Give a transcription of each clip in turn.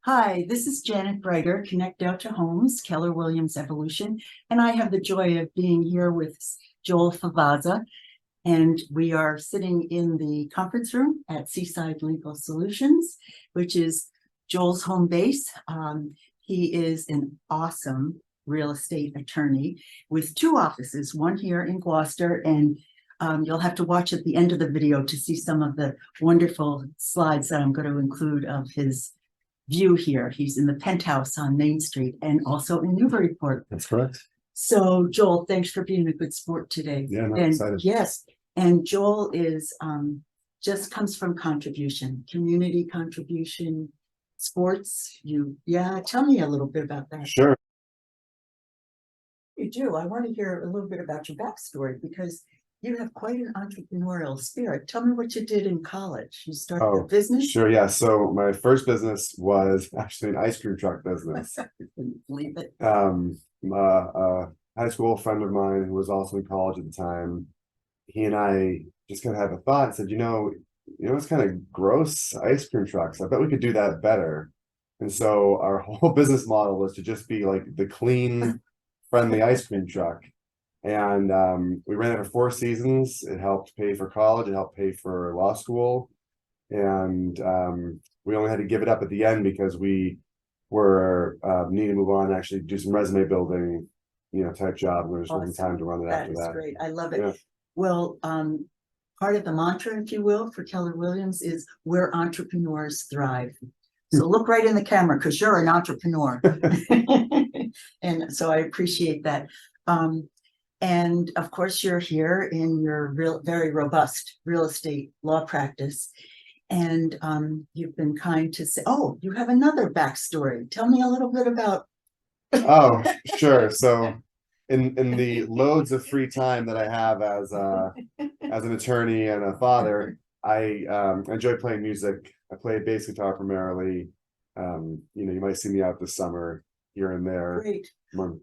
Hi, this is Janet Breiter, Connect Out to Homes, Keller Williams Evolution, and I have the joy of being here with Joel Favazza, and we are sitting in the conference room at Seaside Legal Solutions, which is Joel's home base. He is an awesome real estate attorney with two offices, one here in Gloucester, and you'll have to watch at the end of the video to see some of the wonderful slides that I'm going to include of his view here. He's in the penthouse on Main Street and also in Newburyport. That's correct. So Joel, thanks for being a good sport today. Yeah, I'm and excited. Yes, and Joel is just comes from community contribution, sports. Tell me a little bit about that. Sure. You do. I want to hear a little bit about your backstory because you have quite an entrepreneurial spirit. Tell me what you did in college. You started a business? Sure, yeah. So my first business was actually an ice cream truck business. I couldn't believe it. A high school friend of mine who was also in college at the time, he and I just kind of had the thought and said, it's kind of gross, ice cream trucks. I bet we could do that better. And so our whole business model was to just be like the clean, friendly ice cream truck. And we ran it for 4 seasons. It helped pay for college. It helped pay for law school. And we only had to give it up at the end because we were needing to move on and actually do some resume building, type job. And there was awesome. Time to run it after that. That is great. I love it. Yeah. Well, part of the mantra, if you will, for Keller Williams is where entrepreneurs thrive. So look right in the camera because you're an entrepreneur. And so I appreciate that. And of course, you're here in your very robust real estate law practice. And you've been kind to say, oh, you have another backstory. Tell me a little bit about. Oh, sure. So in the loads of free time that I have as an attorney and a father, I enjoy playing music. I play bass guitar primarily. You might see me out this summer here and there. Great. Among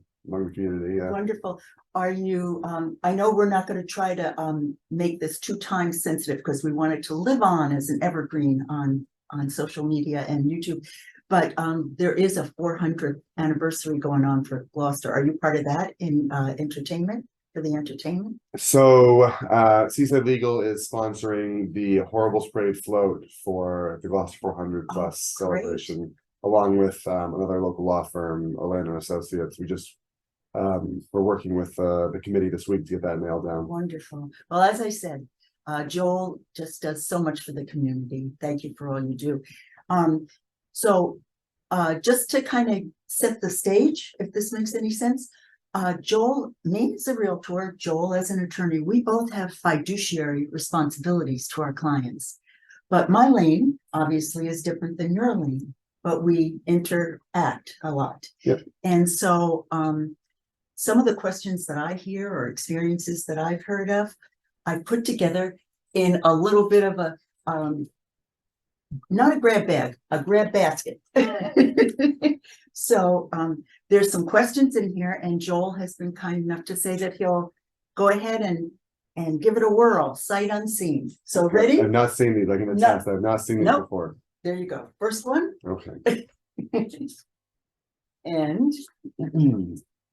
the community. Yeah. Wonderful. Are you, I know we're not going to try to make this too time sensitive because we want it to live on as an evergreen on social media and YouTube, but there is a 400th anniversary going on for Gloucester. Are you part of that in entertainment, for the entertainment? So Seaside Legal is sponsoring the Horrible Parade float for the Gloucester 400 plus celebration, along with another local law firm, Orlando Associates. We're working with the committee this week to get that nailed down. Wonderful. Well, as I said, Joel just does so much for the community. Thank you for all you do. So just to kind of set the stage, if this makes any sense, Joel, me as a realtor, Joel as an attorney, we both have fiduciary responsibilities to our clients. But my lane obviously is different than your lane, but we interact a lot. Yep. And so some of the questions that I hear or experiences that I've heard of, I've put together in a little bit of a, not a grab bag, a grab basket. So there's some questions in here, and Joel has been kind enough to say that he'll go ahead and give it a whirl, sight unseen. So ready? I've not seen these. I can attest. I've not seen these before. There you go. First one. Okay. And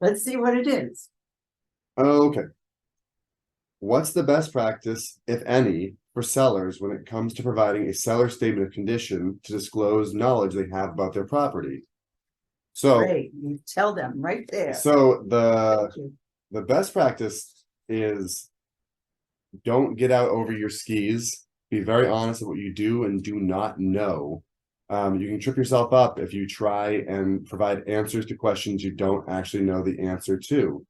let's see what it is. Okay. What's the best practice, if any, for sellers when it comes to providing a seller statement of condition to disclose knowledge they have about their property? So great, you tell them right there. So the best practice is don't get out over your skis. Be very honest about what you do and do not know. You can trip yourself up if you try and provide answers to questions you don't actually know the answer to.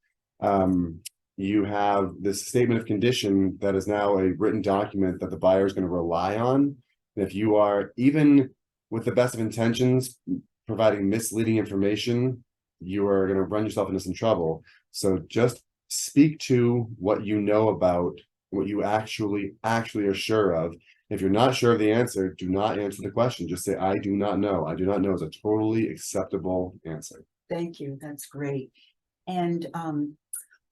You have this statement of condition that is now a written document that the buyer is going to rely on. And if you are, even with the best of intentions, providing misleading information, you are going to run yourself into some trouble. So just speak to what you know about, what you actually are sure of. If you're not sure of the answer, do not answer the question. Just say, I do not know. I do not know is a totally acceptable answer. Thank you. That's great. And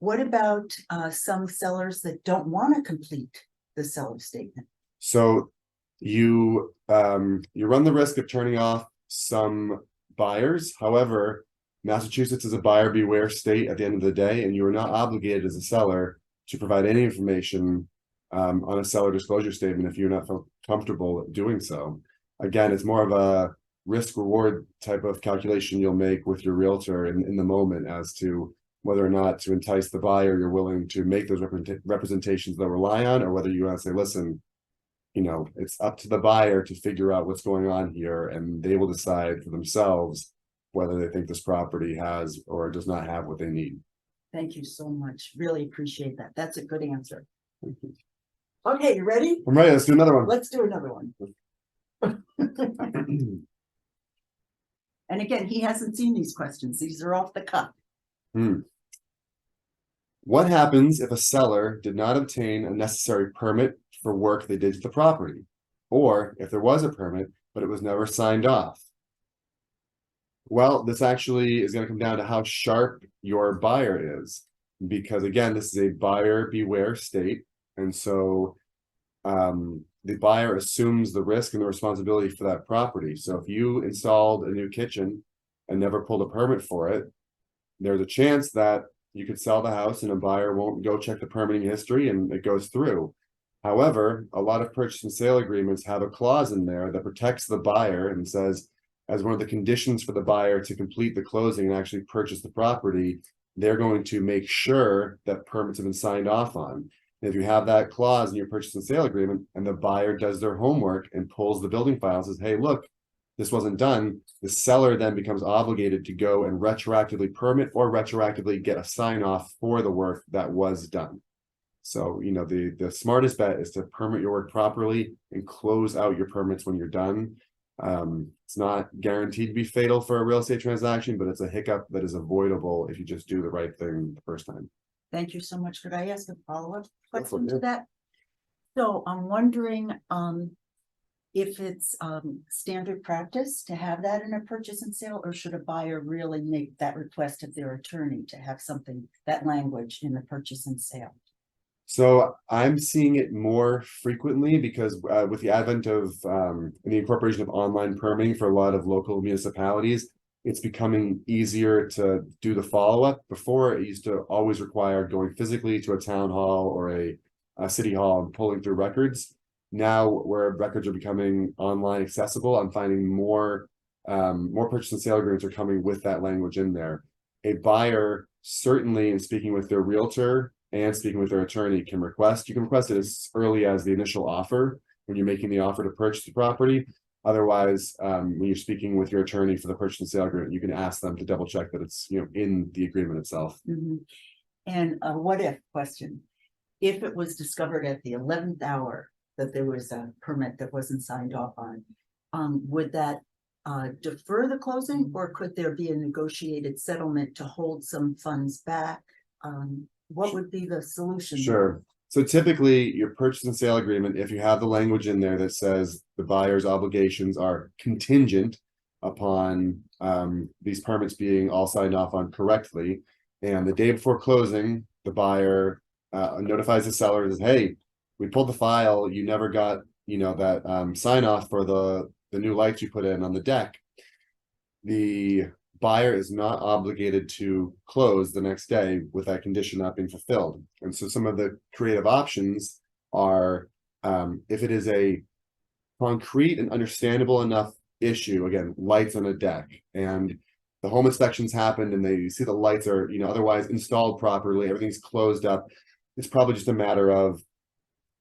what about some sellers that don't want to complete the seller statement? So you run the risk of turning off some buyers. However, Massachusetts is a buyer beware state at the end of the day, and you are not obligated as a seller to provide any information on a seller disclosure statement if you're not comfortable doing so. Again, it's more of a risk reward type of calculation you'll make with your realtor in the moment as to whether or not to entice the buyer you're willing to make those representations they'll rely on, or whether you want to say, listen, you know, it's up to the buyer to figure out what's going on here, and they will decide for themselves whether they think this property has or does not have what they need. Thank you so much. Really appreciate that. That's a good answer. Okay, you ready? I'm ready. Let's do another one. Let's do another one. And again, he hasn't seen these questions. These are off the cuff. What happens if a seller did not obtain a necessary permit for work they did to the property? Or if there was a permit, but it was never signed off? Well, this actually is going to come down to how sharp your buyer is. Because again, this is a buyer beware state. And so the buyer assumes the risk and the responsibility for that property. So if you installed a new kitchen and never pulled a permit for it, there's a chance that you could sell the house and a buyer won't go check the permitting history and it goes through. However, a lot of purchase and sale agreements have a clause in there that protects the buyer and says, as one of the conditions for the buyer to complete the closing and actually purchase the property, they're going to make sure that permits have been signed off on. If you have that clause in your purchase and sale agreement and the buyer does their homework and pulls the building file and says, hey, look, this wasn't done, the seller then becomes obligated to go and retroactively permit or retroactively get a sign off for the work that was done. So, you know, the smartest bet is to permit your work properly and close out your permits when you're done. It's not guaranteed to be fatal for a real estate transaction, but it's a hiccup that is avoidable if you just do the right thing the first time. Thank you so much. Could I ask a follow-up That's question to okay. that? So I'm wondering if it's standard practice to have that in a purchase and sale, or should a buyer really make that request of their attorney to have something, that language in the purchase and sale? So I'm seeing it more frequently because with the advent of the incorporation of online permitting for a lot of local municipalities, it's becoming easier to do the follow-up. Before, it used to always require going physically to a town hall or a city hall and pulling through records. Now, where records are becoming online accessible, I'm finding more purchase and sale agreements are coming with that language in there. A buyer, certainly in speaking with their realtor and speaking with their attorney, can request. You can request it as early as the initial offer when you're making the offer to purchase the property. Otherwise, when you're speaking with your attorney for the purchase and sale agreement, you can ask them to double check that it's, you know, in the agreement itself. Mm-hmm. And a what if question: if it was discovered at the 11th hour that there was a permit that wasn't signed off on, would that defer the closing, or could there be a negotiated settlement to hold some funds back? What would be the solution? Sure. So typically your purchase and sale agreement, if you have the language in there that says the buyer's obligations are contingent upon these permits being all signed off on correctly, and the day before closing, the buyer notifies the seller and says, hey, we pulled the file, you never got, you know, that sign off for the new lights you put in on the deck. The buyer is not obligated to close the next day with that condition not being fulfilled. And so some of the creative options are, if it is a concrete and understandable enough issue, again, lights on a deck, and the home inspections happened and they see the lights are, you know, otherwise installed properly, everything's closed up, it's probably just a matter of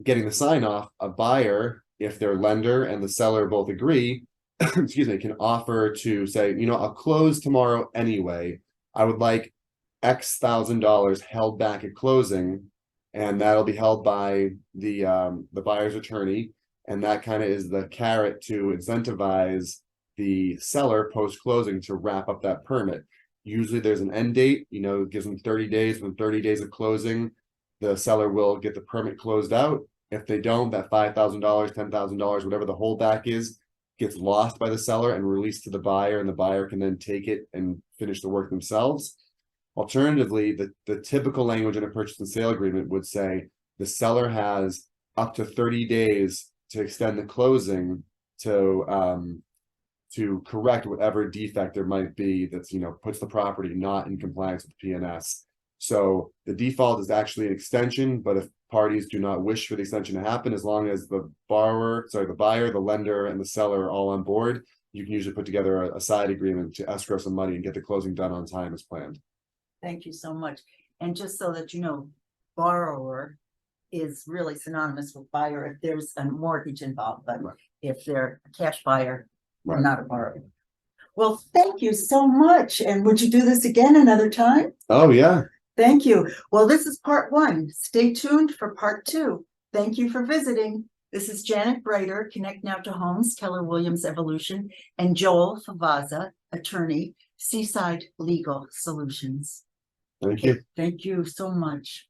getting the sign off. A buyer, if their lender and the seller both agree, excuse me, can offer to say, you know, I'll close tomorrow anyway. I would like X $1,000 held back at closing, and that'll be held by the buyer's attorney. And that kind of is the carrot to incentivize the seller post-closing to wrap up that permit. Usually there's an end date, you know, it gives them 30 days. Within 30 days of closing, the seller will get the permit closed out. If they don't, that $5,000, $10,000, whatever the holdback is, gets lost by the seller and released to the buyer, and the buyer can then take it and finish the work themselves. Alternatively, the typical language in a purchase and sale agreement would say the seller has up to 30 days to extend the closing to to correct whatever defect there might be that's, puts the property not in compliance with PNS. So the default is actually an extension, but if parties do not wish for the extension to happen, as long as the buyer, the lender, and the seller are all on board, you can usually put together a side agreement to escrow some money and get the closing done on time as planned. Thank you so much. And just so that you know, borrower is really synonymous with buyer if there's a mortgage involved, but Right. if they're a cash buyer, we're Right. not a borrower. Well, thank you so much. And would you do this again another time? Oh, yeah. Thank you. Well, this is part 1. Stay tuned for part 2. Thank you for visiting. This is Janet Breiter, Connect Now to Homes, Keller Williams Evolution, and Joel Favazza, attorney, Seaside Legal Solutions. Thank you. Thank you so much.